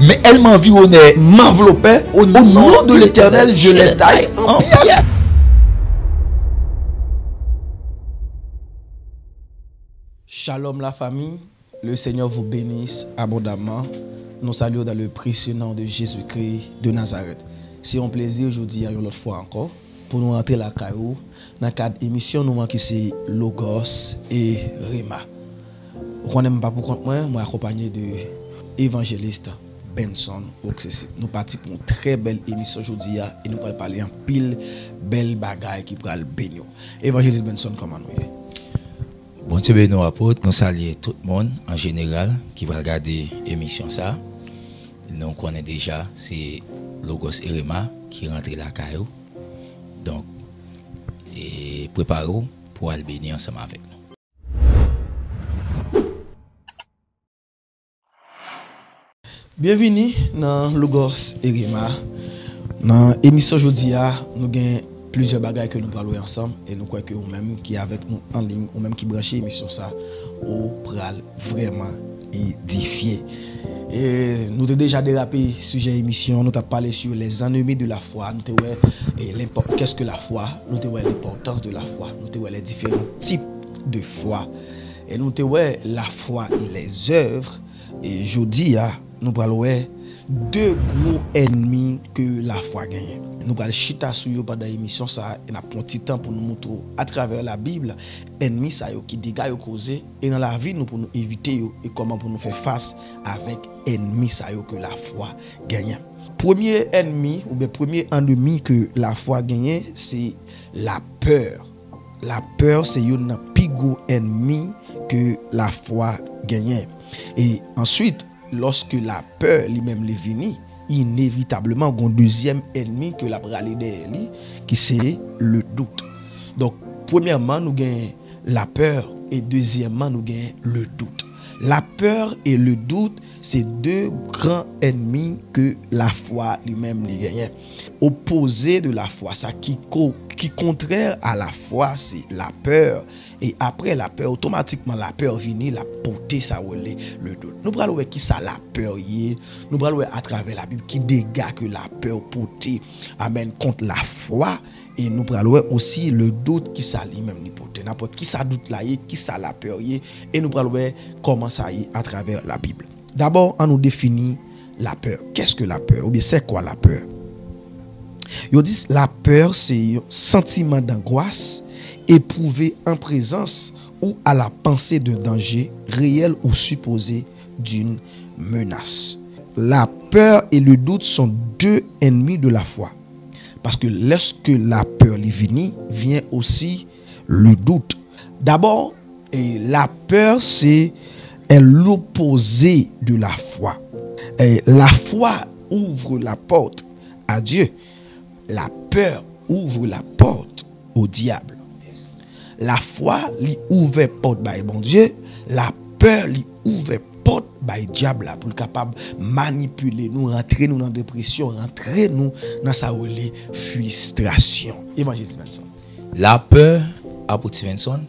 mais elle m'environnait, m'enveloppait. Au nom de l'Éternel, je les taille en pièces. Shalom la famille, le Seigneur vous bénisse abondamment. Nous saluons dans le précieux nom de Jésus-Christ de Nazareth. C'est un plaisir aujourd'hui, une autre fois encore, pour nous rentrer la caillou dans le cadre d'émission qui c'est Logos et Rema. On n'aime pas pour compte moi accompagné de évangéliste Benson Oxesi. Nous partons pour une très belle émission aujourd'hui et nous allons parler en pile belle bagaille qui pourra le bénir. Évangéliste Benson, comment nous est? Bon Dieu bénisse nos apôtres, nous saluons tout le monde en général qui va regarder l'émission ça. Nous connaissons déjà, c'est Logos et Rema qui rentre la caillou. Donc, préparez-vous pour aller bénir ensemble avec nous. Bienvenue dans Logos et Rema. Dans l'émission aujourd'hui, nous avons plusieurs bagages que nous parlons ensemble et nous croyons que vous-même qui est avec nous en ligne, ou même qui branchez l'émission ça, vous pourrez vraiment édifier. Et nous avons déjà dérapé sujet émission, nous avons parlé sur les ennemis de la foi, nous avons qu'est-ce que la foi, nous avons l'importance de la foi, nous avons les différents types de foi, et nous avons la foi et les œuvres. Et aujourd'hui, nous parlons deux gros ennemis que la foi gagne. Nous allons chita sur eux pendant l'émission ça et nous avons un petit temps pour nous montrer à travers la Bible ennemis ça qui dégâts causé et dans la vie nous pour nous éviter et comment pour nous faire face avec ennemis ça que la foi gagne. Premier ennemi ou bien premier ennemi que la foi gagne, c'est la peur. La peur c'est un plus gros ennemi que la foi gagne. Et ensuite lorsque la peur lui-même est venue, inévitablement un deuxième ennemi que la bralé derrière lui qui c'est le doute. Donc premièrement nous gagnons la peur et deuxièmement nous gagnons le doute. La peur et le doute c'est deux grands ennemis que la foi lui-même lui gagne. Opposé de la foi, ça qui contraire à la foi c'est la peur. Et après la peur, automatiquement la peur vient, la portée ça le doute. Nous parlons de qui ça la peur y nous parlons à travers la Bible qui dégage que la peur portée amène contre la foi et nous parlons aussi le doute qui ça lui-même lui portée. N'importe qui ça doute là qui ça la peur y et nous parlons comment ça y à travers la Bible. D'abord, on nous définit la peur. Qu'est-ce que la peur ou bien c'est quoi la peur? Ils disent la peur c'est un sentiment d'angoisse éprouvé en présence ou à la pensée d'un danger réel ou supposé d'une menace. La peur et le doute sont deux ennemis de la foi. Parce que lorsque la peur vient aussi le doute. D'abord, la peur c'est l'opposé de la foi. La foi ouvre la porte à Dieu. La peur ouvre la porte au diable. La foi lui ouvre porte by bon Dieu, la peur lui ouvre porte by diable pour capable manipuler nous, rentrer nous dans dépression, rentrer nous dans sa frustration. Évangéliste Benson. La peur, apôtre Benson,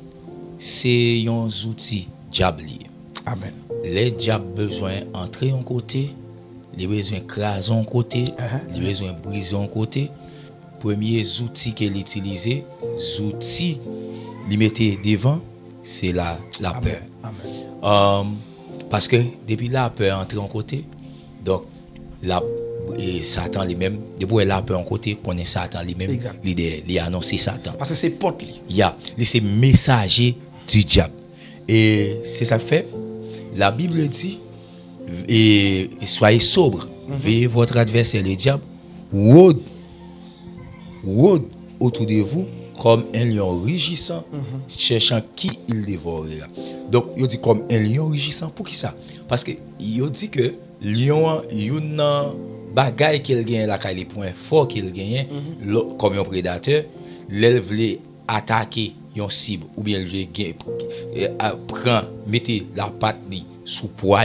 c'est un outil diable. Amen. Les diables besoin entrer en côté, les besoin craser en côté, les besoin briser en côté. Premier outil qu'elle utilise, outils li mettez devant, c'est la peur. Amen. Parce que depuis la peur entre en côté, donc et Satan lui-même, depuis la peur en côté, connaît Satan lui-même, il annonce Satan. Parce que c'est porte lui. C'est messager du diable. Et c'est ça fait. La Bible dit, et soyez sobre, veillez votre adversaire le diable, rôde autour de vous comme un lion rugissant, cherchant qui il dévorera. Donc, il dit comme un lion rugissant, pour qui ça? Parce que il dit que lion, il y a une bagaille qu'il gagne, les points forts qu'il gagne, comme un prédateur, il veut attaquer une cible, ou bien il prend, mettez la patte sous poids.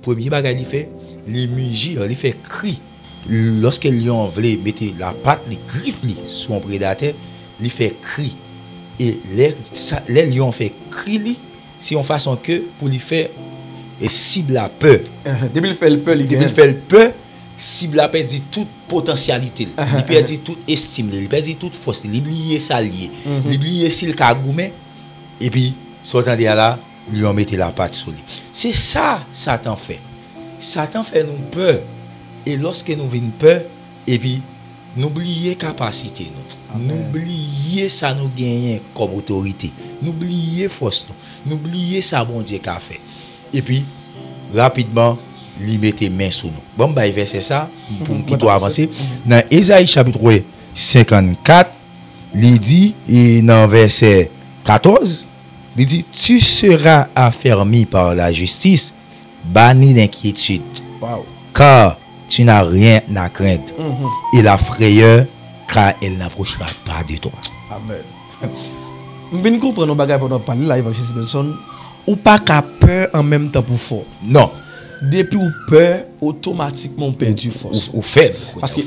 Premier bagaille, il fait, il mugit, il fait cri. Lorsque le lion veut mettre la patte, les griffes sur un prédateur, il fait cri. Et les lions fait cri, c'est en façon que pour lui faire et cible la peur. Depuis le fait le peur, il Depuis gagne. fait le peur, cible la perdit toute potentialité, il perdit toute estime, il perdit toute force, il oublié ça lié, il oublié s'il ka goumé et puis sortant de là, lui on mettait la patte sur lui. C'est ça Satan fait. Satan fait nous peur et lorsque nous venons peur et puis n'oubliez capacité nous. N'oubliez ça nous gagner comme autorité. N'oubliez force nous. N'oubliez ça bon Dieu qu'a fait. Et puis rapidement lui mettez main sur nous. Bon bah verset ça pour qui doit avancer dans Ésaïe chapitre 54, il dit et dans verset 14, il dit tu seras affermi par la justice, banni d'inquiétude. Wow. Car tu n'as rien à craindre. Et la frayeur, car elle n'approchera pas de toi. Amen. Je viens de comprendre nos bagages pendant parler là, évangéliste Benson. Ou pas qu'à peur en même temps pour fort. Non. Depuis ou peur, automatiquement perdu force. Ou faible. Parce que,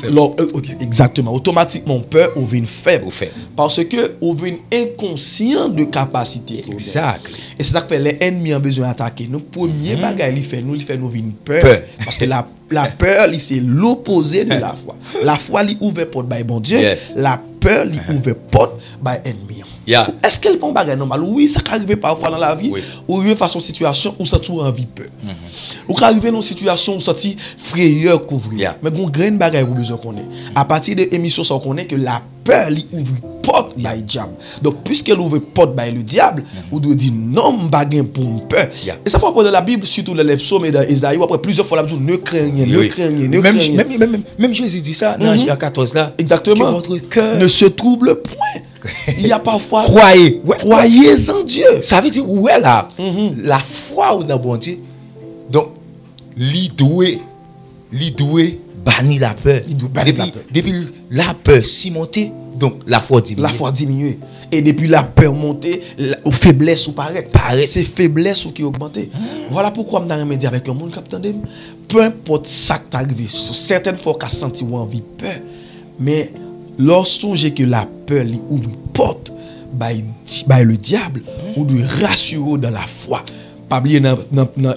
exactement, automatiquement peur ou vient faible. Ou faible. Parce que ou vient inconscient de capacité. Exact. Et c'est ça que fait les ennemis ont besoin d'attaquer. Nous, premier bagage, il fait nous vient peur. Peur. Parce que la peur, c'est l'opposé de la foi. La foi, il ouvre porte by bon Dieu. Yes. La peur, il ouvre porte by ennemi. Yeah. Est-ce qu'elle peut bagage normal? Oui, ça peut arriver parfois dans la vie. Oui. Ou il y a une façon situation où ça trouve envie peur. Ou quand arriver dans une situation où ça dit frayeur couvrir. Yeah. Mais gon grain bagage ou besoin qu'on est. À partir de l'émission ça connaît que la peur lui ouvre porte by diable. Donc puisqu'elle ouvre porte by le diable, ou doit dire non bagage pour peur. Yeah. Et ça faut dans la Bible surtout dans les psaumes et dans Isaïe après plusieurs fois la Bible ne craignez, ne craignez, ne craignez. Même Jésus dit ça dans Jean 14 là. Exactement. Que votre cœur ne se trouble point. Il y a parfois croyez. Ouais. Croyez en Dieu. Ça veut dire où est là la foi ou dans bon Dieu. Donc li doué bannir la peur. Depuis la peur si montée, donc la foi diminue. La foi diminue. Et depuis la peur montée, la faiblesse ou paraît. C'est faiblesse ou qui augmente. Voilà pourquoi je me dire avec un monde qui peu importe ça qui t'arrive, certaines fois qu'on a senti ou envie peur, mais lorsqu'on sait que la peur lui ouvre porte by le diable, ou lui rassurer dans la foi. Pas oublier dans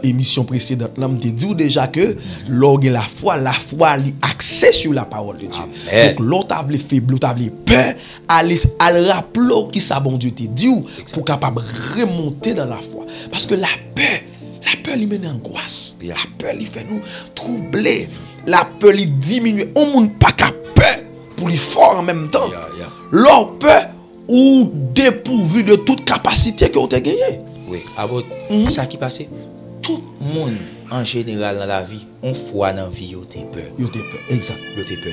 l'émission précédente, là me dit déjà que lorsque la foi lui accès sur la parole de Dieu. Amen. Donc l'autre table faible, l'autre table peur, aller rappeler qui ça bon Dieu te dit pour capable remonter dans la foi. Parce que la peur lui mène angoisse. La peur lui fait nous troubler. La peur lui diminue. On monde pas qu'à peur pour lui fort en même temps. Leur peur ou dépourvu de toute capacité que vous avez gagné. Oui, avant ça qui passe, tout le monde en général dans la vie, on foi dans la vie, il a peur. Il a peur, exact. Il a peur.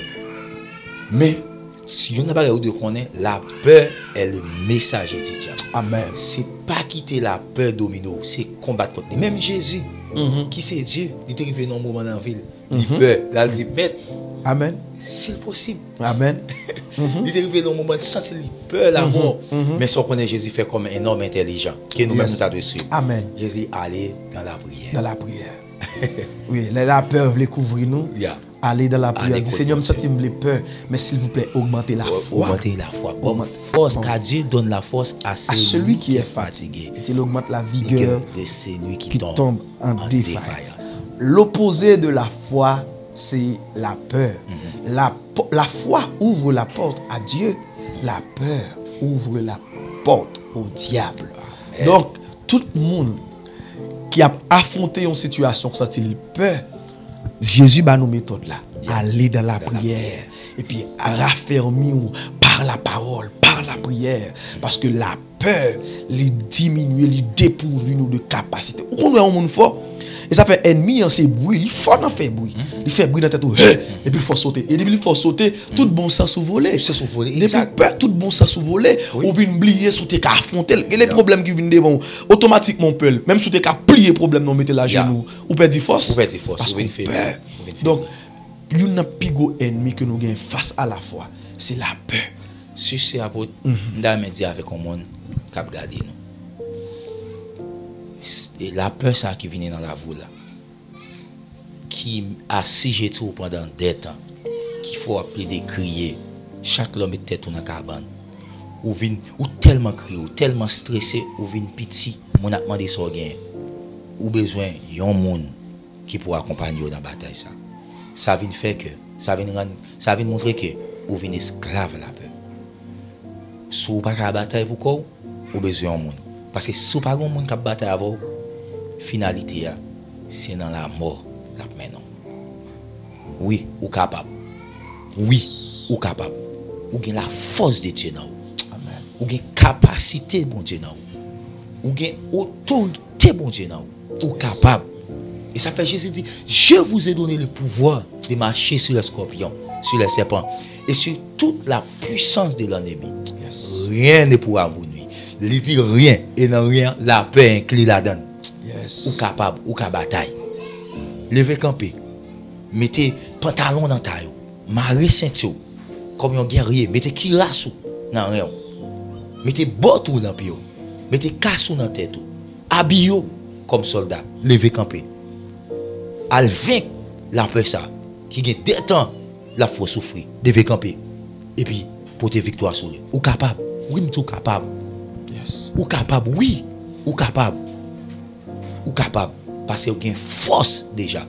Mais, si on n'a pas de connaître, la peur est le message du diable. Amen. C'est pas quitter la peur domino, c'est combattre contre. Même Jésus, qui c'est Dieu, il est arrivé dans un moment dans la ville, il peur, là il dit, bête. Amen. C'est possible. Amen. Il est arrivé dans un moment de sentir peur, la mort. Mais sans connaître Jésus fait comme un homme intelligent, qui nous-mêmes nous avons dessus. Amen. Jésus allait dans la prière. Dans la prière. Oui, la peur veut couvrir nous. Yeah. Aller dans la prière. Allez, Dis Seigneur, me senti me peur, mais s'il vous plaît, augmentez la foi. Augmentez la foi. Comme force, car Dieu donne la force à celui qui est fatigué. Et il augmente la vigueur de celui qui tombe en défaillance. L'opposé de la foi, c'est la peur. La foi ouvre la porte à Dieu. La peur ouvre la porte au diable. Donc, tout le monde qui a affronté une situation qui a peur, Jésus va nous méthode là. Aller dans la prière. Et puis raffermir par la parole, par la prière. Parce que la peur, les diminue, les dépourvu nous de capacité. On est un monde fort. Et ça fait ennemi en ces bruits, il faut en faire bruit. Il fait bruit dans la tête, et puis il faut sauter. Et depuis il faut sauter, tout bon sens volé. Depuis peur, tout bon sens volé, on vient oublier sous tes cas affronter. Et les problèmes qui viennent devant, automatiquement peut, même sous tes cas plier problème, non mettez la genou, ou perdre force. Parce qu'on peur. Donc, il y a un pigot ennemi que nous gagnons face à la foi, c'est la peur. Si c'est à propos, nous avons dit avec un monde qui a regardé nous. Et la peur ça qui vient dans la voie là, qui a siégé tout pendant des temps, qu'il faut appeler des crier, chaque homme est tête dans la cabane, ou tellement crier, ou tellement stressé, ou vin petit, mon a demandé ça gain, ou besoin yon monde qui pour accompagner dans la bataille ça. Ça vient faire que ça vient montrer que ou vient esclave la peur. Si vous pas la bataille pour quoi ou besoin de monde parce que si vous pas un monde qui bataille avant finalité c'est dans la mort la maintenant. Oui, ou capable. Oui, ou capable. Ou gain la force de Dieu dans vous. Amen. Ou gain capacité bon Dieu dans vous. Ou gain autorité bon Dieu dans vous. Ou capable. Et ça fait Jésus dit, je vous ai donné le pouvoir de marcher sur les scorpions, sur les serpents et sur toute la puissance de l'ennemi. Yes. Rien ne pourra vous nuire. Il dit rien et dans rien, la paix inclut la donne. Yes. Ou capable, ou capable bataille. Levez camper. Mettez pantalon dans taille. Marée ceinture. Comme un guerrier. Mettez kirassou dans rien. Mettez botou dans pied. Mettez cassou dans tête. Habillez comme soldat. Levez camper. Al vaincre la peur ça. Qui gagne des temps la faut souffrir. Devez camper. Et puis porter victoire sur lui. Ou capable. Oui, m'tou capable. Yes. Ou capable, oui. Ou capable. Ou capable. Parce que vous avez force déjà.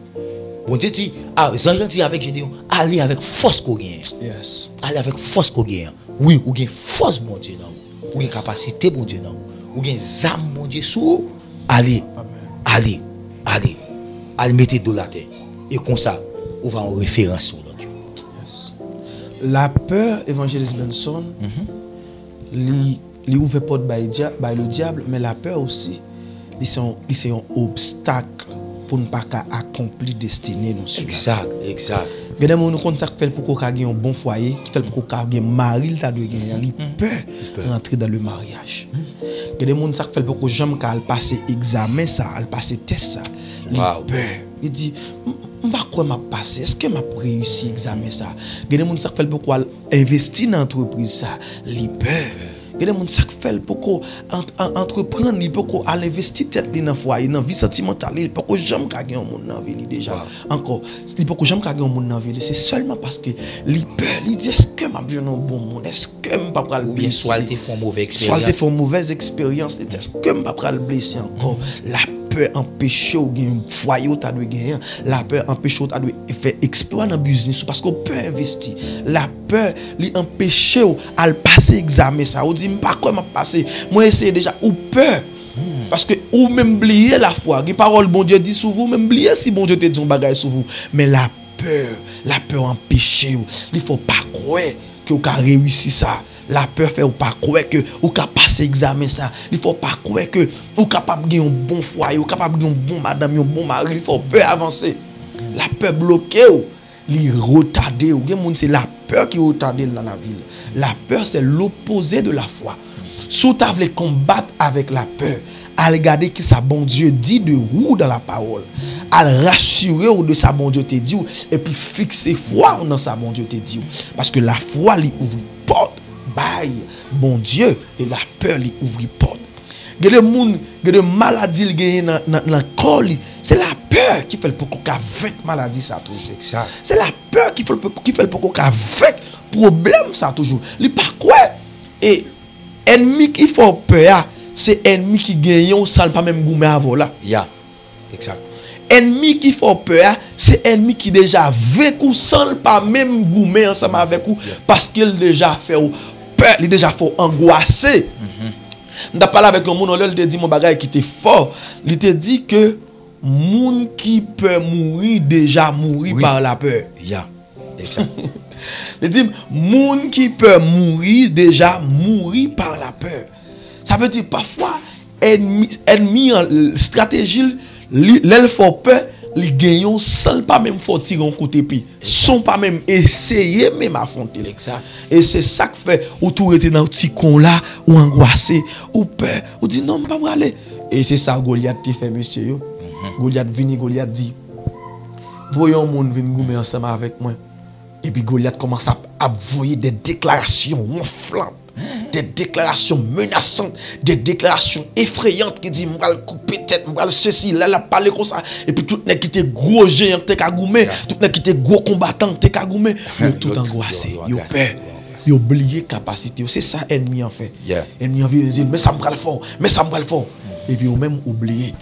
Bon Dieu dit, Jean dit avec Gédéon, allez avec force qu'on gagne. Yes. Allez avec force qu'on gagne. Oui, vous avez force, mon Dieu, non. Vous avez capacité, mon Dieu, non. Vous avez âme, mon Dieu, sous. Allez. Amen. Allez. Allez. Allez, mettez de la terre. Et comme ça, on va en référence sur notre Dieu. Yes. La peur, évangéliste Benson, li ouvre porte by le diable, mais la peur aussi, c'est un obstacle pour ne pas accomplir destinée non sur. Exact, exact. Il y a des gens qui fait pour qu'on ait un bon foyer, qui fait pour qu'on ait un mari, qui a peur rentrer dans le mariage. Il y a des gens qui fait pour qu'on jamais passer examen ça, passer test ça. Il peur. Il dit je ne sais pas quoi m'a passé, est-ce que m'a réussi examen ça. Il y a des gens qui fait pour qu'on investir dans l'entreprise ça, il peur. Il y a des gens qui fait pour qu'on entreprendre, pour qu'on investir tête dans le foyer, dans la vie sentimentale, pour qu'on jamais gagner un monde dans la vie déjà. Encore, pour qu'on jamais gagner un monde dans la vie, c'est seulement parce que il peur, il dit est-ce que m'a bien un bon monde, est-ce que je ne pas le blesser. Soit il te fait une mauvaise expérience. Soit il te fait une mauvaise expérience, est-ce que je ne pas le blesser encore. La peur empêche ou gagner un foyer ou t'as de gagner. La peur empêche ou t'as de faire exploit dans le business parce qu'on peut investir. La peur lui empêche ou à passer examen ça. On dit pas quoi m'a passé. Moi essayer déjà ou peur. Parce que ou même oublier la foi. Les paroles bon Dieu dit sur vous, même oublier si bon Dieu te dit un bagage sur vous. Mais la peur empêche ou. Il faut pas croire que vous avez réussi ça. La peur fait ou pas croire que ou capable passer examen ça. Il faut pas croire que ou capable gagner un bon foyer, ou capable gagner un bon madame, un bon mari, il faut peur avancer. La peur bloquer ou li retarder ou c'est la peur qui retarde dans la ville. La peur c'est l'opposé de la foi. Si tu veux combattre avec la peur, à regarder qui sa bon Dieu dit de vous dans la parole, à rassurer ou de sa bon Dieu te dit et puis fixer foi dans sa bon Dieu te dit parce que la foi lui ouvre porte. Bye, bon Dieu, et la peur lui ouvre porte. Il y a des gens, il y a des maladies qui sont dans le corps, c'est la peur qui fait pour qu'on avec maladie ça toujours. C'est la peur qui fait pour qu'on avec problème ça toujours. Il pas quoi et ennemi qui fait peur, c'est ennemi qui gagne ça pas même goumé avant là. Yeah. Exact. Ennemi qui fait peur, c'est ennemi qui déjà vécu sans pas même goumé ensemble avec vous parce qu'il déjà fait peur, il déjà faut angoisser. On a parlé avec un monde, il te dit mon bagage qui était fort, il te dit que monde qui peut mourir déjà mourir par la peur. Yeah. Exact. Il dit monde qui peut mourir déjà mourir par la peur. Ça veut dire parfois ennemi en stratégie l'elle faut peur les gagnons sans pas même faut tirer un coup d'épée sans pas même essayer même affronter exact et c'est ça que fait autour était dans petit con là ou angoissé ou peur ou dit non pas aller et c'est ça Goliath qui fait monsieur yo Goliath vini Goliath dit voyons monde venir goumer ensemble avec moi et puis Goliath commence à voyer des déclarations enflammantes. Des déclarations menaçantes, des déclarations effrayantes qui disent m'va couper tête, m'va ceci, là la parler comme ça et puis tout nèg qui était gros géant t'es kagoumé, tout nèg qui était gros combattant t'es kagoumé, tout angoissé, yo peur, yo oublié capacité, c'est ça ennemi en fait. Ennemi en veut dire mais ça m'va le fort, mais ça m'va le fort. et puis ou même oublié.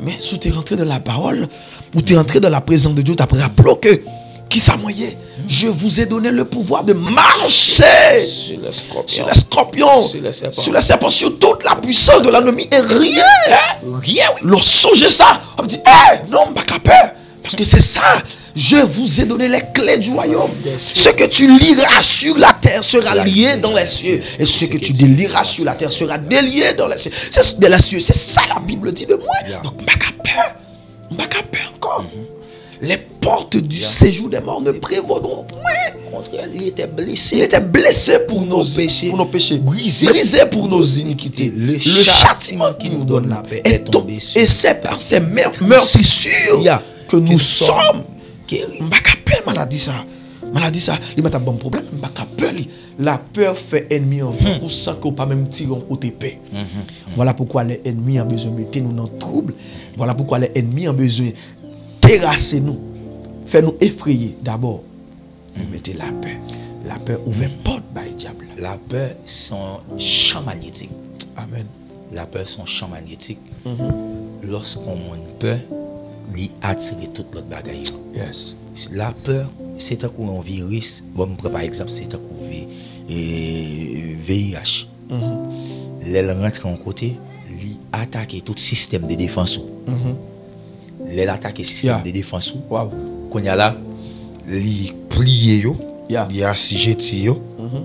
Mais si tu es rentré dans la parole, ou tu es rentré dans la présence de Dieu, tu as rappelé que qui ça moyen? Je vous ai donné le pouvoir de marcher sur les scorpions, sur les serpents, sur toute la puissance de l'ennemi et rien. Rien, oui. Lorsque songe ça, on me dit, non, pas peur. Parce que c'est ça. Je vous ai donné les clés du royaume. Ce que tu liras sur la terre sera lié dans les cieux. Et ce que tu délieras sur la terre sera délié dans les cieux. C'est ça la Bible dit de moi. Donc, pas peur encore. Les portes du séjour des morts ne prévaudront point contre elle. Il était blessé. Il était blessé pour nos péchés. Brisé pour nos iniquités. Le châtiment qui nous donne la paix est tombé. Et c'est par ces meurtrissures que nous sommes. Maladie ça. Il m'a un bon problème. La peur fait ennemi en vous. Pour ça qu'on pas même tirer en côté paix. Voilà pourquoi les ennemis ont besoin de mettre nous dans le trouble. Voilà pourquoi les ennemis ont besoin terrasser nous, faire nous effrayer. D'abord, nous mettez la peur. La peur ouvre porte par le diable. La peur, son champ magnétique. Amen. La peur, son champ magnétique. Lorsqu'on a une peur, il attire toute l'autre bagaille. Yes. La peur, c'est un coup un virus. Bon, par exemple, c'est un coup VIH. Elle rentre en côté, il attaque tout système de défense. Les attaques et système de défense qu'on y a là les pliés il y a assujetti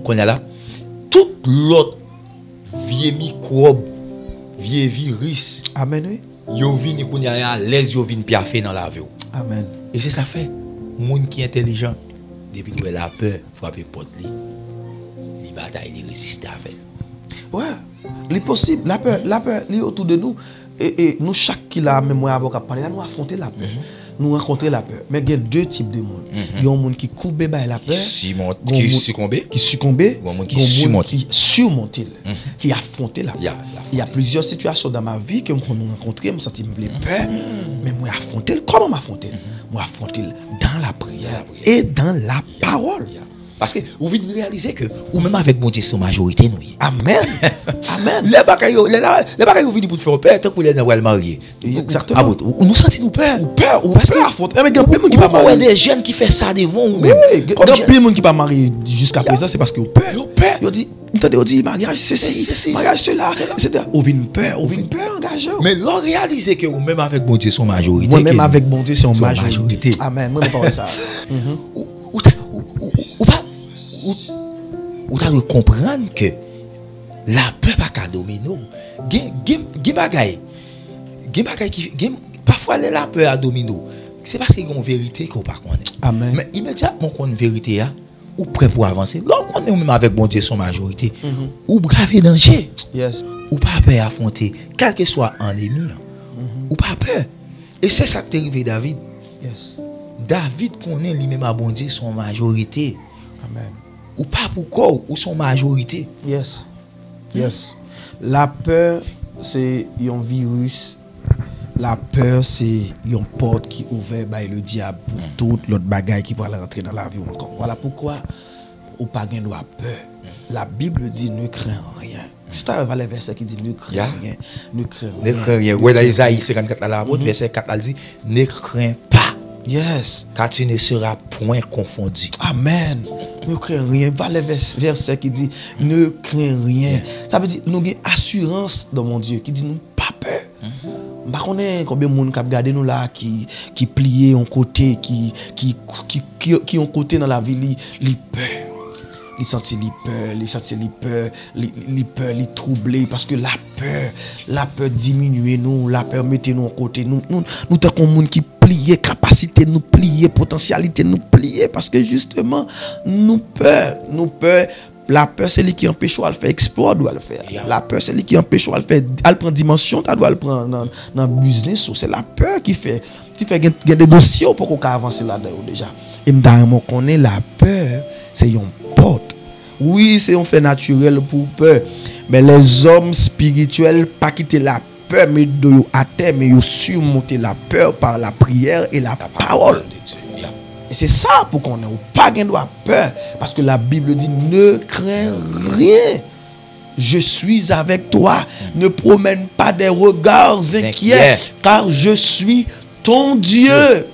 qu'on y a là tout l'autre vieux microbe vieux virus amen oui yo vinn qu'on y a les yo vinn piaffer dans la vie amen et c'est ça fait monde qui est intelligent depuis que la peur frapper porte li bataille li résister à faire c'est possible la peur li autour de nous. Et nous, chaque qui a mémoire avocat parler, nous affronter la peur. Nous rencontrer la peur. Mais il y a deux types de monde. Il y a un monde qui courbe par la peur. Qui succombe. Il y a un monde qui surmonte. Qui affronte la peur. Il y a plusieurs situations dans ma vie que nous rencontrons, je me sens peur. Mais moi, affronter, comment m'affronter? Moi, affronter dans la prière et dans la parole. Parce que vous venez réaliser que, ou même avec mon Dieu, c'est majorité, nous. Amen. Amen. Les bagailles, vous venez pour faire peur, tant que vous êtes marié. Exactement. Nous sentons nous peur. Parce que affronter. Mais il y a plein de gens qui pas marié. Il y a des jeunes qui font ça devant ou même. Oui, il y a plein de gens qui pas marié jusqu'à présent, c'est parce qu'ils ont peur. Ils dit, entendez, on dit mariage ceci, mariage cela, etc. On vient peur engagé. Mais l'on réalise que ou même avec mon Dieu, c'est majorité. Moi même avec mon Dieu, c'est majorité. Amen. Moi, je pas ça. Ou t'as de comprendre que la peur pas qu'à dominer. Gen bagay qui parfois la peur à dominer. C'est parce qu'il y a une vérité qu'on pas connaît. Amen. Mais immédiatement qu'on a une vérité ou prêt pour avancer. Lorsqu'on est même avec bon Dieu son majorité, ou braver danger. Yes. Ou pas peur affronter quel que soit ennemi. Ou pas peur. Et c'est ça qui est arrivé David. Yes. David connaît lui-même à bon Dieu son majorité. Amen. Ou pas pourquoi ou son majorité. Yes. Yes. La peur, c'est un virus. La peur, c'est une porte qui ouvre par le diable pour toute l'autre bagaille qui pourra rentrer dans la vie encore. Voilà pourquoi ou pas gain doit peur. La Bible dit ne crains rien. C'est un verset qui dit ne crains rien. Ne crains rien. Ne crains rien. Ouais, dans Isaïe 54 la verset 4 elle dit ne crains pas. Yes. Car tu ne seras point confondu. Amen. Ne crains rien. Voilà le verset qui dit ne crains rien. Ça veut dire nous avons assurance dans mon Dieu qui dit nous pas peur. Bah connaît combien de monde qui regarder nous là qui plié en côté qui ont côté dans la vie li peur. Li senti li peur, li troublé parce que la peur diminue nous, la peur mette nous en côté nous tant qu'on monde qui plier capacité nous plier potentialité nous plier parce que justement nous peur. La peur, c'est lui qui empêche à le faire exploit, doit le faire. La peur, c'est lui qui empêche à le faire, à le prendre dimension, tu dois le prendre dans le business. C'est la peur qui fait qu'il y a des dossiers pour qu'on avance là-dedans déjà. Et moi, je connais la peur, c'est une porte. Oui, c'est un fait naturel pour peur. Mais les hommes spirituels, pas quitter la peur, mais de à terre, mais ils surmonter la peur par la prière et la parole. Et c'est ça pour qu'on n'ait pas de peur. Parce que la Bible dit ne crains rien. je suis avec toi. Ne promène pas des regards inquiets, car je suis ton Dieu.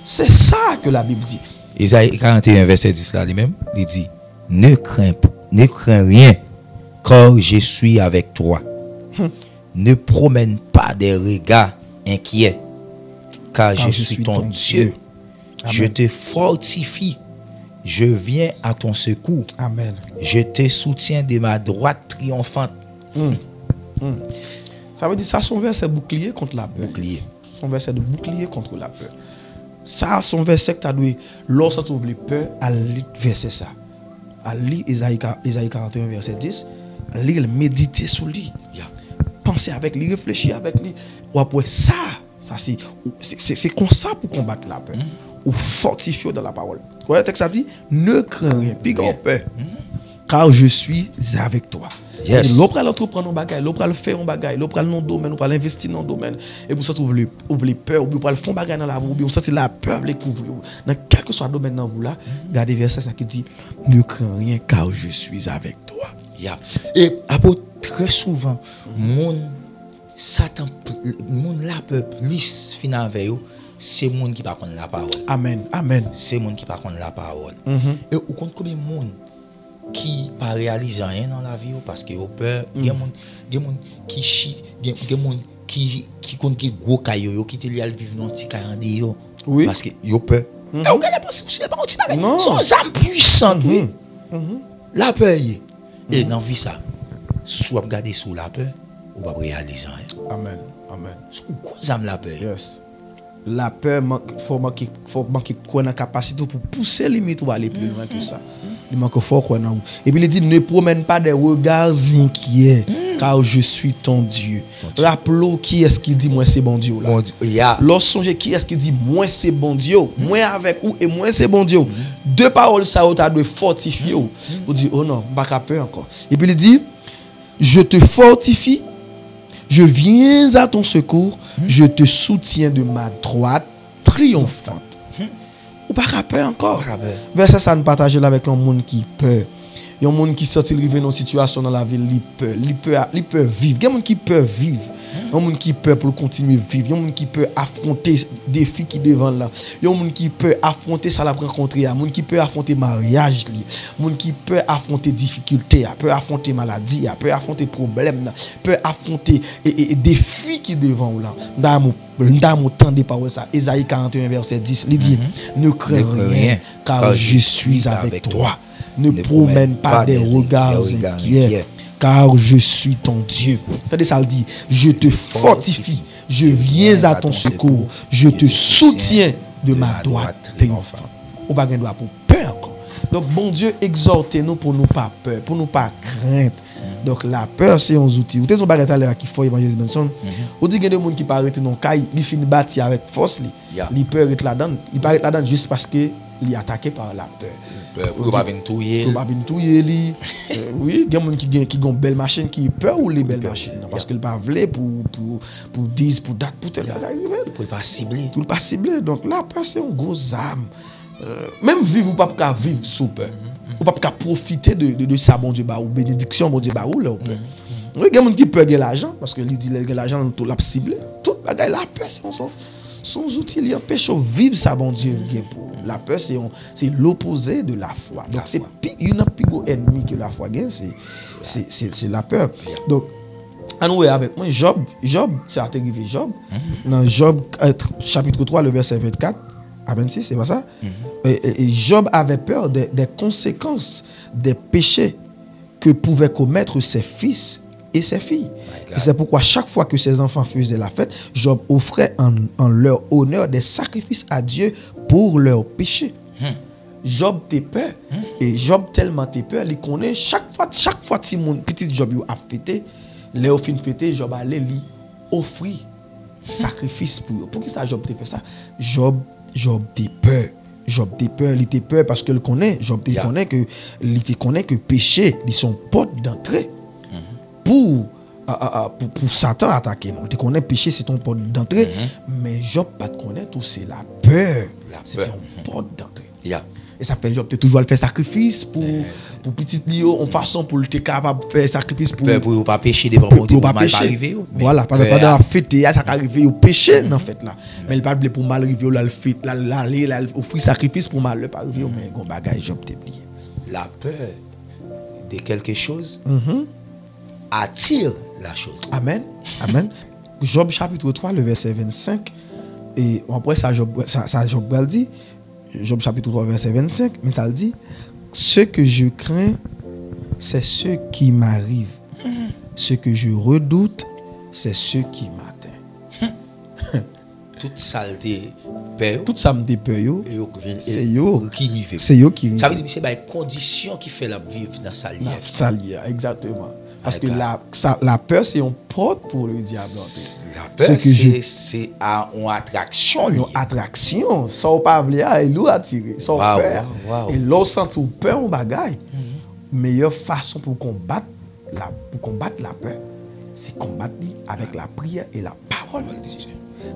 C'est ça que la Bible dit. Isaïe 41, verset 10 là, lui-même, il dit, ne crains rien, car je suis avec toi. Ne promène pas des regards inquiets, car je suis ton Dieu. Je te fortifie. Je viens à ton secours. Amen. Je te soutiens de ma droite triomphante. Ça veut dire ça, son verset bouclier contre la peur. Bouclier. Son verset de bouclier contre la peur. Ça, son verset que tu as dû, lorsque tu trouves les peurs, à lire verset ça. À lire Isaïe 41, verset 10. À lire, méditer sur lui. Penser avec lui, réfléchir avec lui. Ou après ça c'est comme ça pour combattre la peur. Ou fortifier dans la parole. Vous voyez, le texte a dit, ne crains rien, puis grand peur. Car je suis avec toi. Yes. L'autre entreprendre un bagage, l'autre faire un bagage, l'autre dans domaine, l'autre investir dans le domaine. Et pour ça, vous les peurs, ou vous faire un bagage dans la vie, ou vous sentez la peur les couvrir. Dans quel que soit le domaine dans vous là, regardez verset ça qui dit, ne crains rien car je suis avec toi. Et après, très souvent, Satan, mon la peur plus finir avec eux, c'est monde qui pas connaître la parole. Amen. Amen. C'est monde qui pas connaître la parole. Et au compte combien monde qui pas réalise rien dans la vie parce que au peur, il y a monde qui chie, il y a monde qui compte qui gros caillou qui te lial vivre dans petit caillou yo. Oui. Parce que yo peur. Et on regarde pas c'est pas un petit bagage. Son âme puissante. La peur. Et dans vie ça, soit regarder sous la peur ou pas réaliser rien. Amen. Amen. Quoi âme la peur? Yes. La peur, faut manquer quoi dans capacité pour pousser limite ou aller plus loin que ça. Il manque fort quoi dans. Et puis il dit ne promène pas des regards inquiets car je suis ton Dieu. Rappelons qui est-ce qui dit moi c'est bon Dieu là. Bon Dieu. Lorsque songez qui est-ce qui dit moi c'est bon Dieu, moi avec vous et moi c'est bon Dieu. Deux paroles ça tu doit fortifier pour dire oh non, pas peur encore. Et puis il dit je te fortifie. Je viens à ton secours, je te soutiens de ma droite triomphante. Ou pas peur encore. Verset ça nous partage là avec un monde qui peur. Il y a un monde qui sorti arriver dans une situation dans la ville, il peur vivre. Il y a un monde qui peut vivre. Il y a un monde qui peut pour continuer à vivre. Il y a un monde qui peut affronter des défis qui devant là. Il y a un monde qui peut affronter ça la rencontrer. Il y a un monde qui peut affronter mariage, il y a un monde qui peut affronter difficultés, peut affronter maladie, peut affronter problèmes, peut affronter défis qui devant là. Dans mon temps de paroles ça, Isaïe 41 verset 10, il dit ne crains rien car je suis avec toi. Ne promène pas des regards inquiets, car je suis ton Dieu. Attendez, ça le dit, je te fortifie, je viens à ton secours, je te soutiens de ma droite triomphante. Ou pas de pour peur encore. Donc, bon Dieu, exhortez-nous pour nous pas peur, pour nous pas crainte. Donc, la peur, c'est un outil. Vous avez un bagage à l'heure qui faut évangéliser Benson. Vous dites qu'il y a des gens qui parlent dans le caille, ils finissent bâtir avec force. Ils peur être là-dedans. Ils parlent là-dedans juste parce que il est attaqué par la peur. Pour pas venir touiller. Oui, il y a des gens qui ont une belle machine qui peur ou les belles machines. Parce qu'ils ne pas voulu pour 10, pour date, pour tel. Pour pas cibler. Pour pas cibler. Donc la peur, c'est une grosse âme. Même vivre ou pas vivre sous peur. Ou pas profiter de ça, bon Dieu, ou bénédiction, bon Dieu, ou là. Il y a des gens qui peuvent gagner l'argent parce que ils disent que l'argent, tout l'a ciblé. Tout la peur, c'est son outil, il empêche de vivre ça, bon Dieu. La peur, c'est l'opposé de la foi. Donc, il n'y a plus d'ennemi que la foi, c'est la peur. Donc, nous avec moi, Job, c'est arrivé Job. Dans Job, chapitre 3, le verset 24 à 26, c'est pas ça? Et Job avait peur des conséquences des péchés que pouvaient commettre ses fils et ses filles. Et c'est pourquoi chaque fois que ses enfants faisaient la fête, Job offrait en leur honneur des sacrifices à Dieu pour leurs péchés. Job t'es peur. Et Job tellement t'es peur, il connaît chaque fois si mon petit Job a fêté, les fin fêté, Job allait lui offrir sacrifice pour eux. Pour qui ça Job t'es fait ça? Job t'es peur. Job t'es peur, il t'es peur parce qu'il connaît. Job t'es connaît que péché, ils sont porte d'entrée. Pour Satan attaquer nous. Tu connais péché, c'est ton porte d'entrée, mais Job pas te connaître tout c'est la peur. C'est ton porte d'entrée. Et ça fait Job toujours faire sacrifice pour petit Lio, en façon pour le capable de faire sacrifice pour ne pas pécher devant mon Dieu, pour mal pas arriver. Voilà, pendant la fête, ça arrive au péché dans fait là. Mais il pas pour mal arriver là le fait là offrir sacrifice pour mal pas arriver mais gon bagage Job t'oublié. La peur de quelque chose attire la chose. Amen. Amen. Job chapitre 3 le verset 25 et après ça Job dit Job chapitre 3 verset 25 mais ça dit ce que je crains c'est ce qui m'arrive. Ce que je redoute c'est ce qui m'atteint. Toute saleté peur. Toute ça me peur c'est yo qui rive. C'est yo qui rive. Ça veut dire c'est les conditions qui fait la vivre dans sa lière. Sa lière exactement. Parce que la peur, c'est une porte pour le diable. La peur, c'est une attraction. Une attraction. Ça ou pas vouloir, elle ou attirer. Ça ou peur. Et lorsque tu as peur, on bagaille. Meilleure façon pour combattre la peur, c'est combattre avec la prière et la parole de Dieu.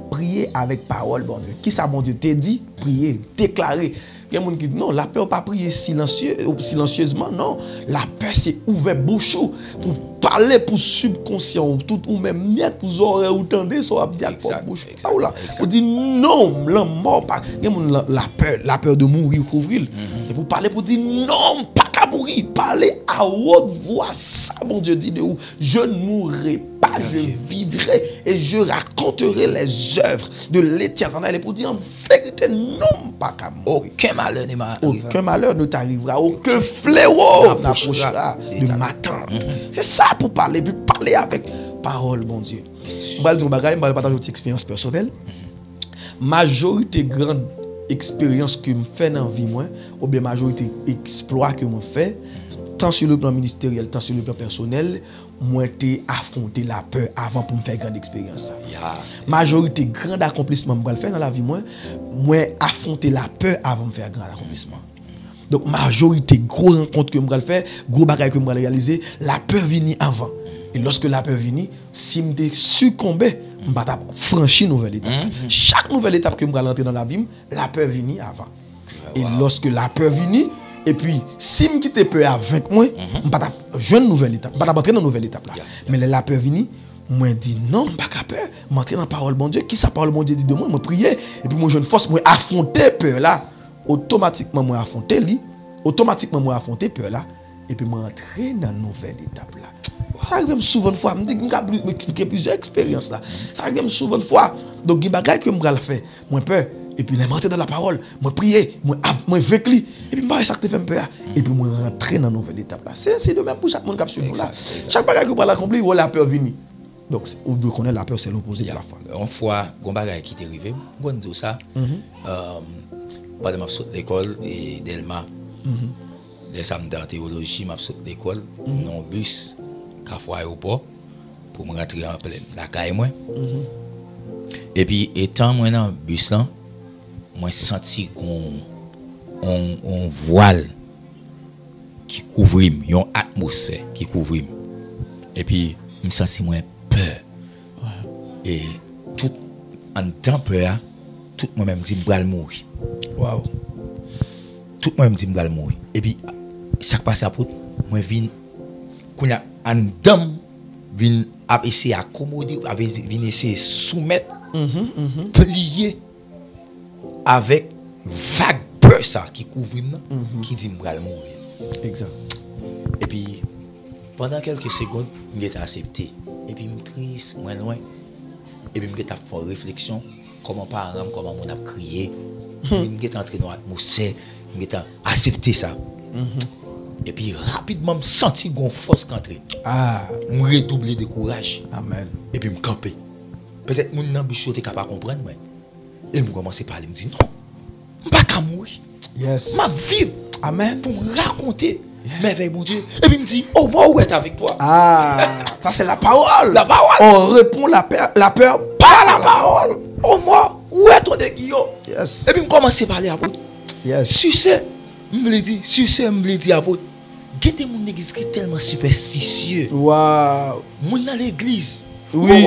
Prier avec parole, bon Dieu. Qui ça, mon Dieu, t'a dit? Prier, déclarer. Il y a des gens qui disent non, la peur pas prier silencieusement, non. La peur c'est ouvert bouche pour parler pour subconscient tout ou même net pour oreilles ou tendre ça dire pour bouche. Ça ou là. On dit non, la mort pas. Il y a la peur de mourir couvrir. Et pour parler pour dire non, pas qu'à mourir, parler à haute voix. Ça mon Dieu dit de où je ne mourrai pas, je vivrai et je raconterai les œuvres de l'Éternel et pour dire en vérité non, pas qu'à mourir. Aucun malheur ne t'arrivera, aucun fléau n'approchera de matin. C'est ça pour parler, puis parler avec parole, bon Dieu. Je vais dire un bagage, je vais partager une expérience personnelle. Majorité grande expérience que je fais dans la vie, ou bien majorité exploit que je fais, tant sur le plan ministériel, tant sur le plan personnel, moi j'ai affronté la peur avant pour me faire grande expérience. Majorité grand accomplissement que je faire dans la vie, moi affronter la peur avant de me faire grand accomplissement. Donc majorité gros rencontre que je vais faire, gros bagages que je vais réaliser, la peur vient avant. Et lorsque la peur vient, si je succombé, je vais franchir une nouvelle étape. Chaque nouvelle étape que je vais rentrer dans la vie, la peur vient avant. Et lorsque la peur vient, et puis, si je quitte peur avec moi, je ne vais pas jouer une nouvelle étape. Je ne vais pas entrer dans une nouvelle étape. Mais la peur vient, moi dis non, je ne vais pas peur. Je vais entrer dans la parole de Dieu. Qui sa parole de Dieu dit de moi? Je prier. Et puis, moi, je force, moi affronter peur là. Automatiquement, moi affronter lui. Automatiquement, moi affronter peur là. Et puis, moi entrer dans une nouvelle étape là. Ça arrive souvent de fois. Je vais m'expliquer plusieurs expériences là. Ça arrive souvent de fois. Donc, il y a des choses que je vais faire. Moi peur. Et puis, je vais rentrer dans la parole. Je prier. Je vais vécu. Et puis, je vais ça fait peur. Et puis, je rentrer dans une nouvelle étape là. C'est de même pour chaque monde qui a sur nous là. Chaque bagage que vous allez accomplir, vous la peur venir. Donc, vous devez connaître la peur, c'est l'opposé de la foi. Une fois, un bagage qui est arrivé, je dis ça. Pendant que je suis à l'école et Delma, les samedis en théologie, je suis à l'école, dans un bus, qui a fait aéroport, pour me rentrer en pleine la caille. Et puis, étant moi dans le bus là, moi senti un voile qui couvre, une atmosphère qui couvre. Et puis, je me sens moins peur. Et tout en temps peur, tout moi-même dit que je vais mourir. Wow. Tout moi-même dit que je vais mourir. Et puis, chaque passe à porte, moi viens, quand il y a un dame, vient essayer d'accommoder, vient essayer de soumettre, plier avec vague peur ça qui couvre, qui dit que je vais mourir. Exact. Et puis, pendant quelques secondes, je suis accepté. Et puis, je suis triste, moins loin. Et puis, je suis fait une réflexion. Comment parents, comment on a crié. Je suis entré dans l'atmosphère. Je suis accepté ça. Et puis, rapidement, je senti une force entrer. Je redoublé de courage. Amen. Et puis, je campé. Peut-être que mon ambition était capable de comprendre. Et je commence à parler. Je me dis non, je ne vais pas mourir. Yes. Je vais vivre. Amen. Pour me raconter. Merveille, mon Dieu. Et puis il me dit, oh, moi, où est avec toi? Ça c'est la parole. La parole. On répond la peur par la parole. Oh, moi, où est ton aiguillon? Yes. Et puis, je commence à parler à vous. Yes. Sur ce, je me dis à vous. Guettez mon église qui est tellement superstitieux. Wow. Mon dans l'église. Oui.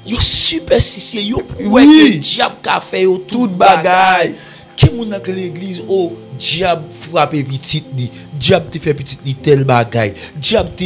Yo superstitieux. Yo oui. Que diable a fait tout bagaille. Qui mon dans l'église, oh, diable frappe petit li, diable te fait petit li tel bagay, diable te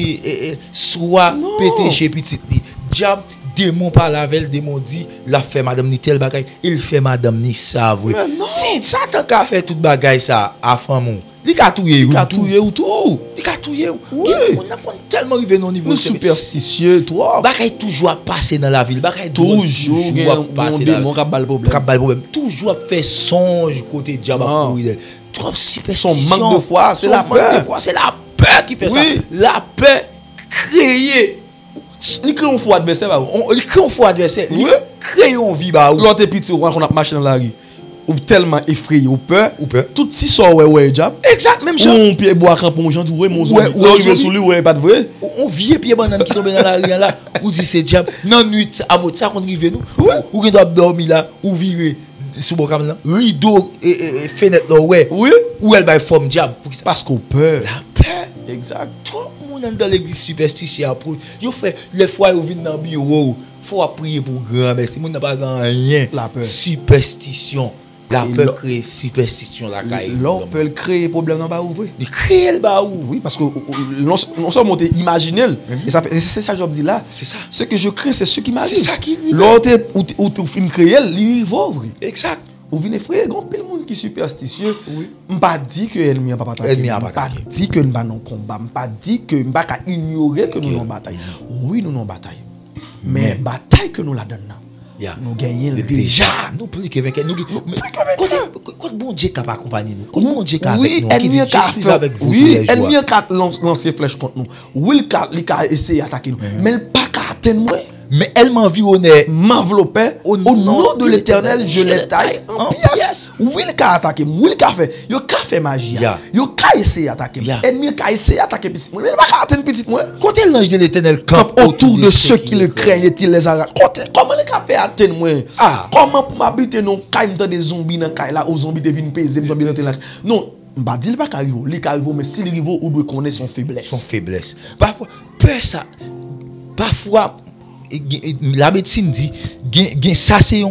soit pété chez petit li, diable démon par la veille, démon dit la fait madame ni tel bagay, il fait madame ni ça vrai. Si Satan ka fait tout bagay ça à femme li ka touyer ou tout. Il ka touyer ou. Oui. On a tellement arrivé au niveau superstitieux toi. Bagay toujours passer dans la ville, bagay toujours passer dans mon cabal problème. Toujours fait songe côté diable courir. Trop superstition. Son manque de foi, c'est la peur. C'est la peur qui fait ça. La peur créée. Il crée un faux adversaire. Il crée un faux adversaire. Il crée une vie. L'autre petit, on a marché dans la rue. Ou tellement effrayé ou peur. Tout si ça ouais diable. Exact, même chose. On pied bois crampon gens ouais mon zombie. Ouais sous lui ouais pas de vrai. On vieux pied banane qui tombe dans la rue là. Ou dit c'est diable. Non nuit à mot ça qu'on rive nous. Ou doit dormir là ou virer sous bon cam là. Rideau et fenêtre là ouais. Oui. Ou elle va forme diable parce qu'on peur. La peur. Exact. Tout le monde dans l'église superstitieux pour yo fait les fois où vinn dans bureau, faut prier pour grand merci. Monde n'a pas rien. La peur. Superstition. La peur crée superstition la caille. L'on peut créer problème dans ba ouvrir. Il crée le ba ou. Oui parce que non seulement imaginer et ça c'est ça que je dis là. C'est ça. Ce que je crains c'est ce qui m'arrive. C'est ça qui arrive. L'autre ou tu fin créer, il va ouvrir. Exact. Ou vient frère, grand pile monde qui superstitieux. Oui. M'pas dit que ennemi a pas attaquer. Ennemi a pas attaquer. M'pas dit que nous pas non combat, m'pas dit que m'pas ka ignorer que nous en bataille. Oui, nous en bataille. Mais bataille que nous la donne là. Nous gagnons déjà. Nous plus que vainqueurs. Quand bon Dieu capable accompagner nous. Quand bon Dieu capable oui, ennemi avec vous. Oui, ennemi a lancer flèche contre nous. Oui, il a essayé d'attaquer nous. Mais il pas atteindre moi. Mais elle m'environnait, m'enveloppait. Au nom de l'Éternel, je les taille en pièces. Oui, il a attaqué. Oui, il a fait. Il a fait magie. Il a essayé d'attaquer. Ennemi a essayé d'attaquer petit moi. Mais il pas atteindre petit moi. Quand l'ange de l'Éternel campe autour de ceux qui le craignent, il les arrête. Comment il a fait atteindre moi? Comment pour m'habiter non caille dans des zombies dans caille là, aux zombies deviennent paisibles, zombies dans là. Non, bah dis pas qu'arrive, il arrive mais s'il arrive ou doit connaître son faiblesse. Son faiblesse. Parfois peur ça. Parfois la médecine dit ça c'est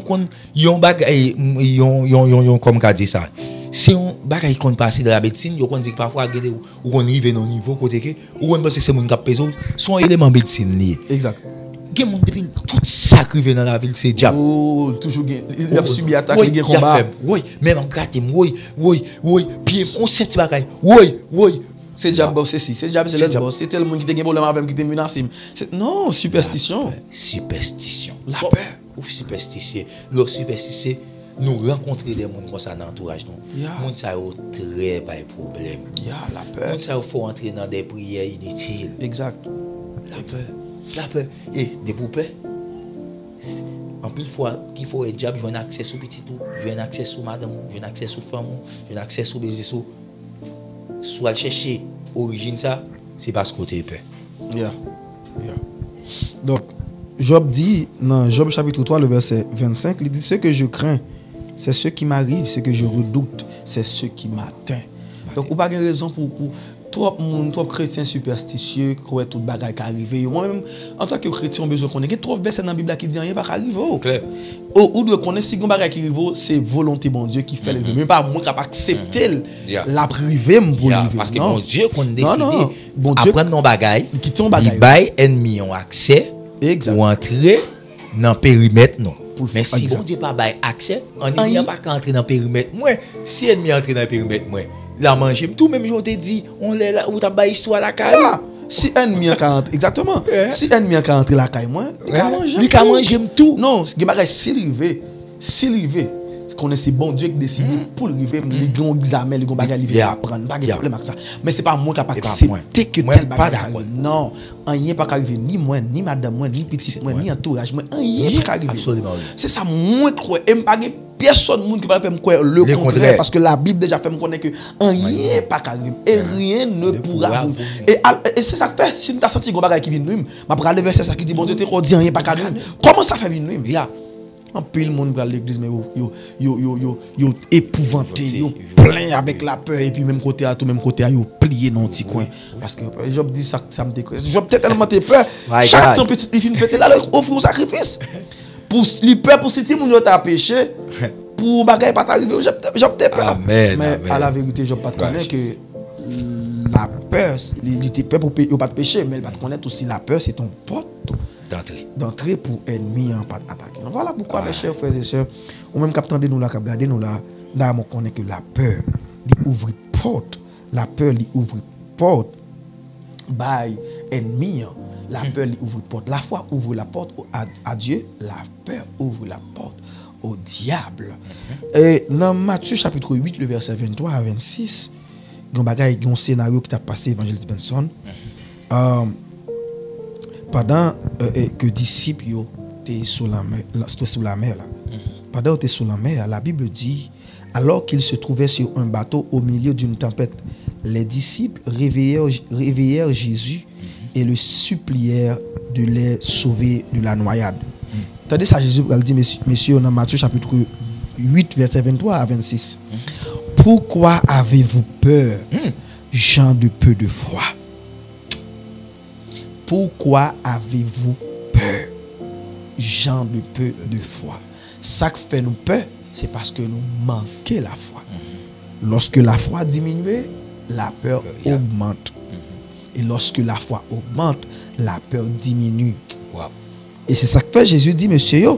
yon bagay yon comme qu'a dit ça c'est un bagay qu'on passe dans la médecine yon dit parfois ou qu'on arrive dans niveau côté que ou qu'on pense que c'est mon qui pèse son élément médecine lié. Exact. Gen moun depuis tout ça qui dans la ville c'est diable. Oh toujours il a subi attaque il a combat. Oui même en gratte oui puis on sent petit bagay oui. C'est diable boss c'est diable c'est le boss c'est tel monde qui te gen problème avec qui te menacé. Non, superstition. Superstition. La peur ou superstitieux. Le superstitieux nous rencontrer des monde comme ça dans l'entourage nous. Monde ça有très pas problème. La peur. Monde ça faut entrer dans des prières inutiles. Exact. La peur et des poupées. En plus fois qu'il faut être diable, j'ai un accès sur petit tout, j'ai un accès sur madame, j'ai un accès sur femme, j'ai un accès sur baiser sur soit chercher origine ça, c'est parce que tu es peur. Donc Job dit dans Job chapitre 3 le verset 25, il dit ce que je crains, c'est ce qui m'arrive, ce que je redoute, c'est ce qui m'atteint. Donc ou pas de raison pour trop chrétien superstitieux croire tout bagage qui arrive. Moi même en tant que chrétien, on besoin connaître trop versets dans la Bible qui dit rien pas arriver. Clair. Ou doit connaître si bagage qui arrive, c'est volonté bon Dieu qui fait le mais pas moi capable accepter la priver pour vivre. Parce que bon Dieu qu'on décide bon Dieu apprendre nos bagages, qui ton bagage. Il bail ennemi ont accès pour entrer dans périmètre non. Mais si bon Dieu pas bail accès, on n'y a pas qu'à entrer dans périmètre. Moi, si ennemi entre dans périmètre moi la manger tout même jour te dit on est là ou ta ba histoire la caille si ennemi en entre exactement si ennemi en entre la caille moi il ka manger tout non ce bagage s'il rive connaît c'est bon Dieu qui décide pour river les grands examens les grands bagages il apprendre pas de problème avec ça mais c'est pas moi capable accepter que tel bagage non rien pas arriver ni moi ni madame moi ni petite moi ni entourage moi rien pas arriver absolument c'est ça moi crois et pas personne monde qui va faire croire le contraire parce que la Bible déjà fait me connaître que rien pas arriver et rien ne pourra et c'est ça que fait si tu as senti gros bagage qui vient nous m'a parler verset ça qui dit bon Dieu te dit rien pas arriver comment ça fait venir nous en pile monde va à l'église mais yo épouvanté yo plein avec la peur et puis même côté à tout même côté à yo plié dans petit coin parce que Job dit ça me décrète Job tellement peur chaque temps petit il fin fête là offre un sacrifice pour li peur pour si moun yo t'a péché pour bagay pas arriver, Job te peur. Amen, Mais amen. à la vérité, Job pas connaît que la peur, il était peur pour pas de péché, mais il va connaître aussi la peur, c'est ton porte d'entrée pour ennemi en pas attaquer. Donc voilà pourquoi mes chers frères et sœurs, ou même quand nous là, quand nous là, on connaît que la peur, il ouvre porte, la peur, il ouvre porte, by ennemi. La peur lui ouvre porte. La foi ouvre la porte à Dieu. La peur ouvre la porte au diable. Et dans Matthieu chapitre 8, le verset 23 à 26, il y a un scénario qui a passé Évangéliste Benson. Pendant que les disciples étaient sous la mer, là. Pendant qu'ils étaient sous la mer, la Bible dit, alors qu'ils se trouvaient sur un bateau au milieu d'une tempête, les disciples réveillèrent Jésus et le supplièrent de les sauver de la noyade. Tandis ça, Jésus a dit, messieurs, dans Matthieu chapitre 8, verset 23 à 26. Pourquoi avez-vous peur, gens de peu de foi? Pourquoi avez-vous peur, gens de peu de foi? Ça qui fait nous peur, c'est parce que nous manquons la foi. Lorsque la foi diminue, la peur augmente. Et lorsque la foi augmente, la peur diminue. Wow. Et c'est ça que fait Jésus dit, monsieur,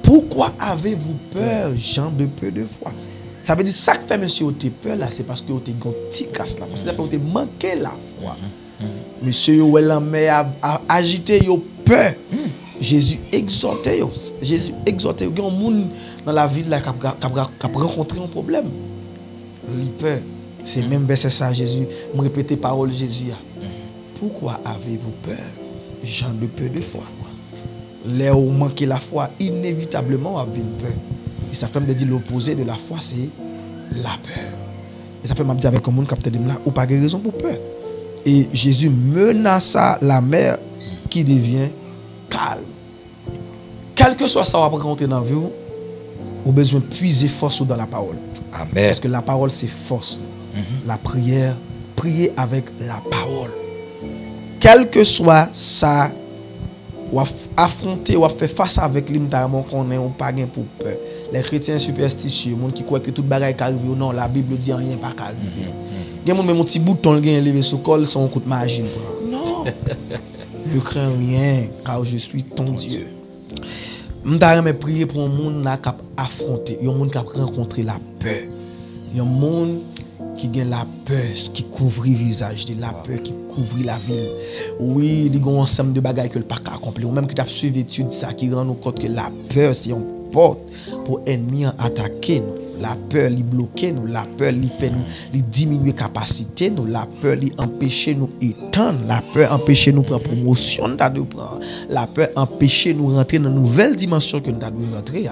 pourquoi avez-vous peur, gens de peu de foi? Ça veut dire, ça que fait monsieur, vous avez peur là, c'est parce que vous avez un petit casse là. Parce que vous avez manqué la foi. Monsieur, vous avez agité, vous avez peur. Jésus exhortait. Jésus exhortait. Il y a un monde dans la ville là qui a rencontré un problème. Il peur. C'est même verset ça, Jésus. Me répéter parole Jésus. Pourquoi avez-vous peur, gens de peu de foi? Là où manquez la foi, inévitablement vous avez peur. Et ça fait me dire l'opposé de la foi, c'est la peur. Et ça fait me dire avec un monde capteur de là, ou pas de raison pour peur. Et Jésus menaça la mer qui devient calme. Quel que soit ça, vous rentrer dans la vie, vous avez besoin de puiser force dans la parole. Amen. Parce que la parole, c'est force. La prière, prier avec la parole. Quel que soit ça, ou affronter, ou faire face avec l'imitalement qu'on est, ou pas gain pour peur. Les chrétiens superstitieux, les gens qui croient que tout bagaille qui arrive, non, la Bible dit rien pas arriver. Il y a des gens qui ont un petit bouton qui est levé sur le col sans un coup de magie. Non, ne crains rien, car je suis ton Dieu. Je vais prier pour un monde qui a affronté, un monde qui a rencontré la peur. Il y a un monde qui a la peur, qui couvre le visage, la peur qui couvre la ville. Oui, il y a un ensemble de bagages que le pas accomplir. Ou même qui a suivi l'étude, ça qui rend nous compte que la peur, c'est une porte pour ennemis attaquer nous. La peur, lui bloquer nous. La peur, lui fait nous, lui diminuer capacité nous. La peur, lui empêcher nous étendre. La peur, empêcher nous prendre promotion. La peur, empêcher nous rentrer dans une nouvelle dimension que nous devons rentrer.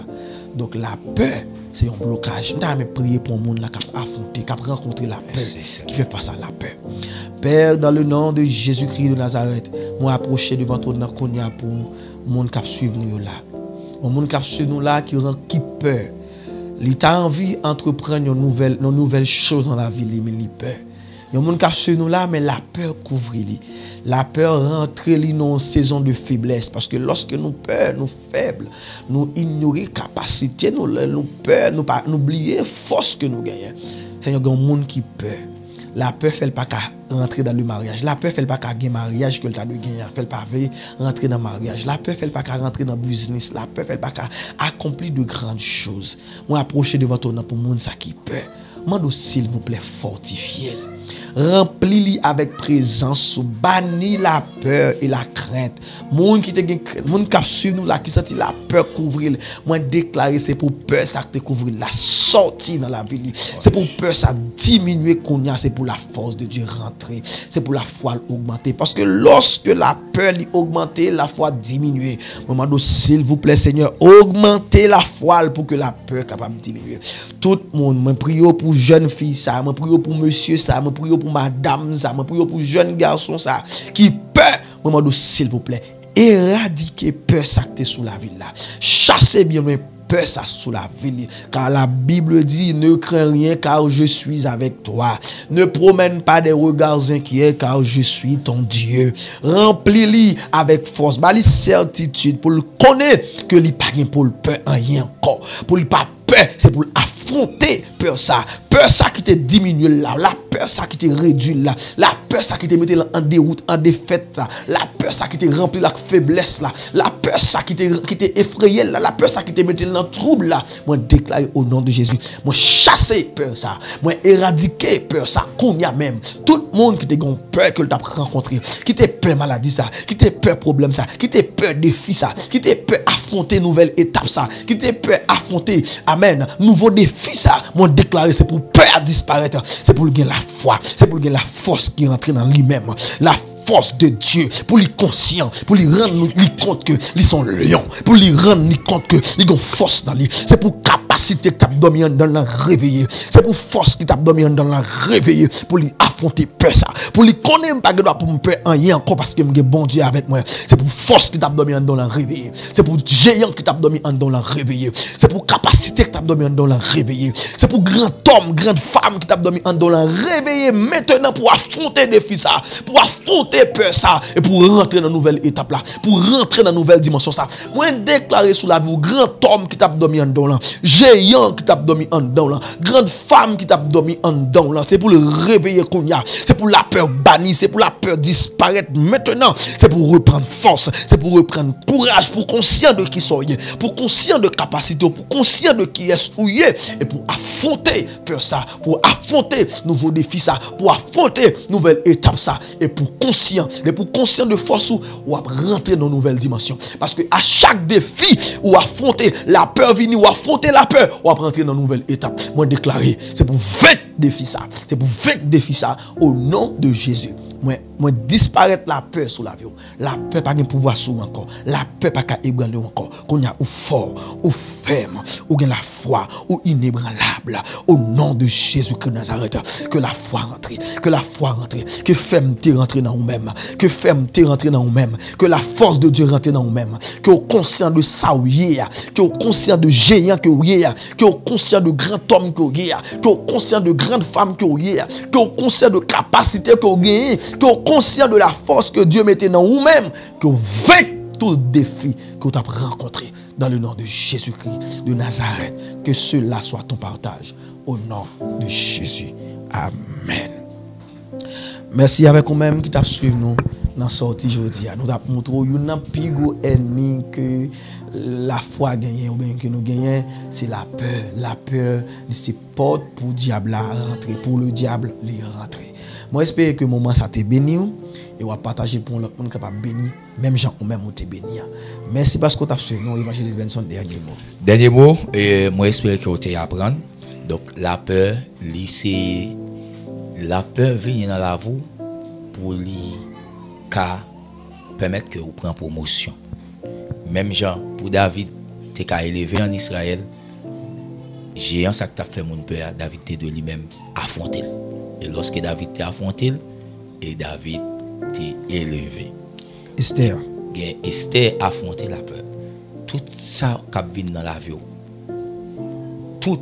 Donc la peur, c'est un blocage. Nous devons prier pour un monde qui a affronté, qui a rencontré la peur, qui fait face à la peur. Père, dans le nom de Jésus-Christ de Nazareth, moi approcher devant toi dans pour le monde qui suit nous là. Le monde qui suit nous là, qui rend qui peur. Il a envie d'entreprendre une nouvelle chose dans la vie, mais il peur. Il y a des gens qui suivent nous là, mais la peur couvre lui. La peur rentre dans une saison de faiblesse. Parce que lorsque nous peur, nous faibles, nous ignorons capacité, nous peur, nous oublions force que nous gagnons. Seigneur, il y a des gens qui peur. La peur ne fait pas rentrer dans le mariage. La peur ne fait pas gagner mariage que tu as de gagner. Elle ne fait pas rentrer dans le mariage. La peur ne fait pas rentrer dans le business. La peur ne fait pas accomplir de grandes choses. Moi, approcher devant toi pour les gens qui peur. Mande s'il vous plaît, fortifiez. Remplis-les avec présence, bannis la peur et la crainte. Moun qui suivent nous là, qui senti la peur couvrir, moi déclarer c'est pour peur ça te couvrir la sortie dans la vie. C'est pour peur ça diminuer qu'on y a, c'est pour la force de Dieu rentrer, c'est pour la foi augmenter. Parce que lorsque la peur augmenter, la foi diminuer. Maman, s'il vous plaît, Seigneur, augmentez la foi pour que la peur capable de diminuer. Tout le monde, me prie pour jeune fille ça, me prie pour monsieur ça, me prie pour madame ça, me prie pour jeune garçon ça, qui peur, maman, s'il vous plaît, éradiquer peur ça qui est sous la ville là. Chassez bien loin peur ça sous la vie. Car la Bible dit, ne crains rien car je suis avec toi. Ne promène pas des regards inquiets car je suis ton Dieu. Remplis-le avec force, bali certitude pour le connaître que il pas pour le peur en rien encore. Pour le pas peur, c'est pour affronter peur ça. Peur ça qui te diminue là, la peur ça qui te réduit là, la peur ça qui te met en déroute, en défaite là, la peur ça qui te remplit la faiblesse là, la peur ça qui te effrayé là, la peur ça qui te met dans trouble là. Moi déclare au nom de Jésus, moi chasser peur ça, moi éradiquer peur ça, qu'on y a même tout le monde qui te gon peur que t'a rencontré, qui te peur maladie ça, qui te peur problème ça, qui te peur défi ça, qui te peur affronter nouvelle étape ça, qui te peur affronter amen, nouveau défi ça, moi déclarer c'est pour peur disparaître, c'est pour gagner la foi, c'est pour gagner la force qui rentre dans lui-même, la force de Dieu, pour lui conscient, pour lui rendre compte que ils sont lions, pour lui rendre compte que ils ont force dans lui, c'est pour capacité que tu as dormi dans la réveiller, c'est pour force qui t'a dormi dans la réveiller, pour lui affronter peur ça, pour lui connaître pas que pour me peur en rien encore parce que me bon Dieu avec moi, c'est pour force qui t'a dormi dans la réveiller, c'est pour géant qui t'a dormi dans la réveiller, c'est pour capacité que tu as dormi dans la réveiller, c'est pour grand homme, grande femme qui t'a dormi dans la réveiller maintenant pour affronter défi ça, pour affronter peur ça et pour rentrer dans une nouvelle étape là, pour rentrer dans une nouvelle dimension ça. Moi déclarer sous la vie grand homme qui t'a dormi en dedans là, géant qui t'a dormi en dedans là, grande femme qui t'a dormi en dedans là, c'est pour le réveiller qu'on y a, c'est pour la peur bannie, c'est pour la peur disparaître maintenant, c'est pour reprendre force, c'est pour reprendre courage, pour conscient de qui soyez, pour conscient de capacité, pour conscient de qui est souillé et pour affronter peur ça, pour affronter nouveau défi ça, pour affronter nouvelle étape ça et pour conscient de force ou rentrer dans une nouvelle dimension. Parce que à chaque défi ou affronter la peur venir ou affronter la peur ou rentrer dans une nouvelle étape. Moi déclarer, c'est pour vaincre défi ça. C'est pour vaincre défi ça au nom de Jésus. Moi disparaître la peur sur la vie. La peur pas de pouvoir sur encore. La peur pas qu'à ébranler encore. Qu'on y a ou fort, ou ferme, ou gain la foi, ou inébranlable. Au nom de Jésus-Christ de Nazareth. Que la foi rentre. Que la foi rentre. Que fermeté rentre dans vous-même. Que fermeté rentre dans vous-même. Que la force de Dieu rentre dans vous-même. Que vous conscient de ça ou hier. Que vous conscient de géant que vous hier. Que vous conscient de grand homme que vous hier. Que vous conscient de grande femme que vous hier. Que vous conscient de capacité que vous gagnez. Que vous conscient de la force que Dieu mettait dans vous-même, que vous vaincrez tout défi que vous avez rencontré dans le nom de Jésus-Christ de Nazareth. Que cela soit ton partage au nom de Jésus. Amen. Merci avec vous-même qui t'a suivi nous dans la sortie aujourd'hui. Nous avons montré un plus gros ennemi que la foi gagnée ou bien que nous gagnons, c'est la peur. La peur, c'est porte pour le diable à rentrer, pour le diable les rentrer. Moi, j'espère que le moment ça t'a béni et on va partager pour l'autre monde capable béni, même gens ou même on t'a béni. Merci parce que tu as suivi nous, Évangéliste Benson, dernier mot. Dernier mot, et moi j'espère que vous allez apprendre. Donc la peur, c'est la peur vient dans la vie pour lui permettre que vous preniez promotion. Même gens pour David, t'es qu'à élever en Israël, géant ça que t'as fait mon père, David t'es de lui-même affronté. Et lorsque David t'a affronté, et David t'est élevé. Esther. Esther a affronté la peur. Tout ça qui vient dans la vie, tout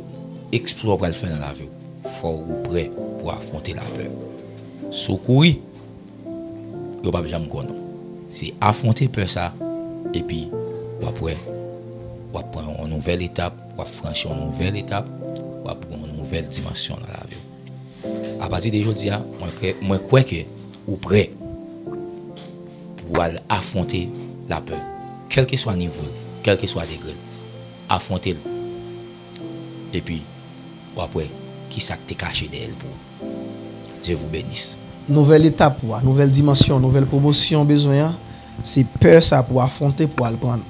exploit pour le faire dans la vie, il faut être prêt pour affronter la peur. Secourir, il n'y a pas jamais quoi non. C'est affronter peur ça, et puis après, on va prendre une nouvelle étape, on va franchir une nouvelle étape, on va prendre une nouvelle dimension dans la vie. À partir d'aujourd'hui, moi crois que vous prêt pour affronter la peur, quel que soit le niveau, quel que soit le degré, affronter-le. Et puis, après, qui ça t'est caché d'elle pour Dieu vous bénisse. Nouvelle étape, nouvelle dimension, nouvelle promotion besoin, c'est peur ça pour affronter pour le prendre.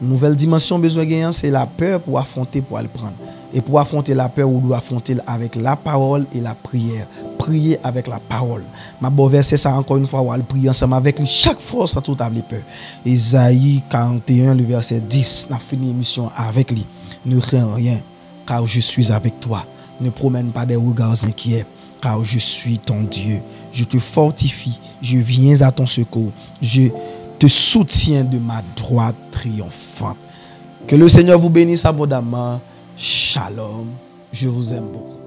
Nouvelle dimension besoin gagnant, c'est la peur pour affronter pour le prendre. Et pour affronter la peur, on doit affronter avec la parole et la prière. Prier avec la parole. Ma bon verset ça encore une fois, on va prier ensemble avec lui. Chaque fois, ça tout a peur. Isaïe 41, le verset 10, on a fini l'émission avec lui. Ne crains rien, car je suis avec toi. Ne promène pas des regards inquiets, car je suis ton Dieu. Je te fortifie, je viens à ton secours. Je te soutiens de ma droite triomphante. Que le Seigneur vous bénisse abondamment. Shalom. Je vous aime beaucoup.